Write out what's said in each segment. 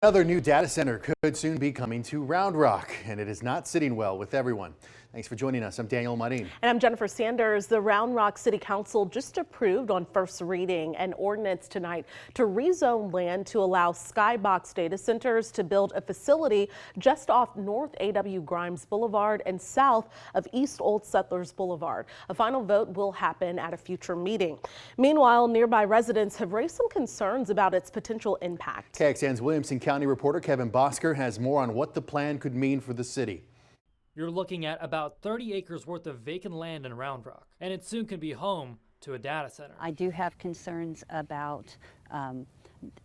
Another new data center could soon be coming to Round Rock, and it is not sitting well with everyone. Thanks for joining us. I'm Daniel Marin. And I'm Jennifer Sanders. The Round Rock City Council just approved on first reading an ordinance tonight to rezone land to allow Skybox data centers to build a facility just off North A.W. Grimes Boulevard and south of East Old Settlers Boulevard. A final vote will happen at a future meeting. Meanwhile, nearby residents have raised some concerns about its potential impact. KXAN's Williamson County reporter Kevin Bosker has more on what the plan could mean for the city. You're looking at about 30 acres worth of vacant land in Round Rock, and it soon could be home to a data center. I do have concerns about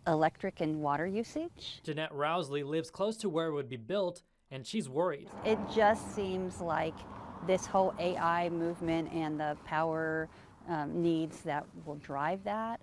electric and water usage. Jeanette Rousley lives close to where it would be built, and she's worried. It just seems like this whole AI movement and the power needs that will drive that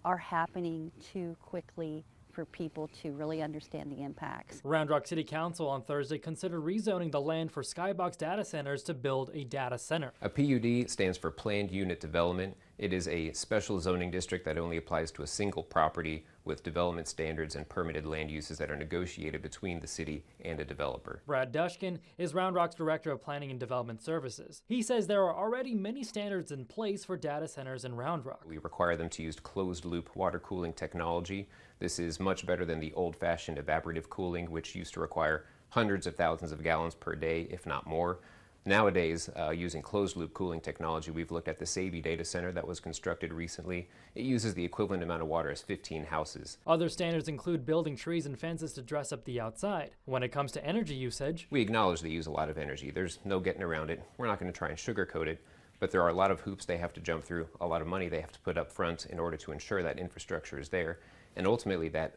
are happening too quickly for people to really understand the impacts. Round Rock City Council on Thursday considered rezoning the land for Skybox data centers to build a data center. A PUD stands for Planned Unit Development. It is a special zoning district that only applies to a single property with development standards and permitted land uses that are negotiated between the city and a developer. Brad Dushkin is Round Rock's Director of Planning and Development Services. He says there are already many standards in place for data centers in Round Rock. We require them to use closed-loop water cooling technology. This is much better than the old-fashioned evaporative cooling, which used to require hundreds of thousands of gallons per day, if not more. Nowadays, using closed-loop cooling technology, we've looked at the Savvy data center that was constructed recently. It uses the equivalent amount of water as 15 houses. Other standards include building trees and fences to dress up the outside. When it comes to energy usage, we acknowledge they use a lot of energy. There's no getting around it. We're not going to try and sugarcoat it, but there are a lot of hoops they have to jump through, a lot of money they have to put up front in order to ensure that infrastructure is there. And ultimately, that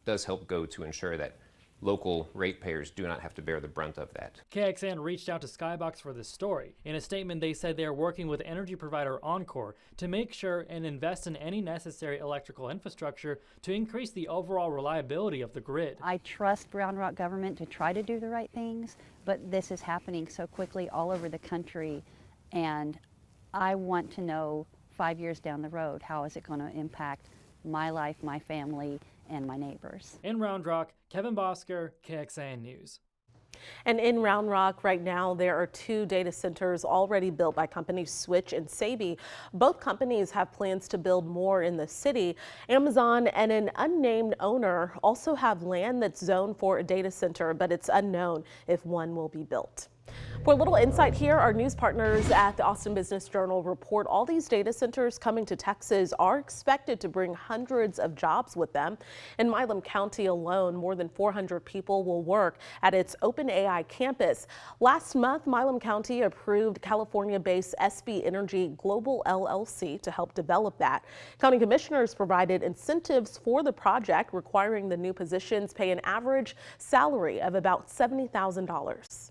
does help go to ensure that local ratepayers do not have to bear the brunt of that. KXAN reached out to Skybox for this story. In a statement, they said they are working with energy provider Encore to make sure and invest in any necessary electrical infrastructure to increase the overall reliability of the grid. I trust Round Rock government to try to do the right things, but this is happening so quickly all over the country, and I want to know 5 years down the road, how is it going to impact my life, my family, and my neighbors. In Round Rock, Kevin Bosker, KXAN News. And in Round Rock right now, there are 2 data centers already built by companies Switch and Savvy. Both companies have plans to build more in the city. Amazon and an unnamed owner also have land that's zoned for a data center, but it's unknown if one will be built. For a little insight here, our news partners at the Austin Business Journal report all these data centers coming to Texas are expected to bring hundreds of jobs with them. In Milam County alone, more than 400 people will work at its OpenAI campus. Last month, Milam County approved California-based SB Energy Global LLC to help develop that. County commissioners provided incentives for the project, requiring the new positions pay an average salary of about $70,000.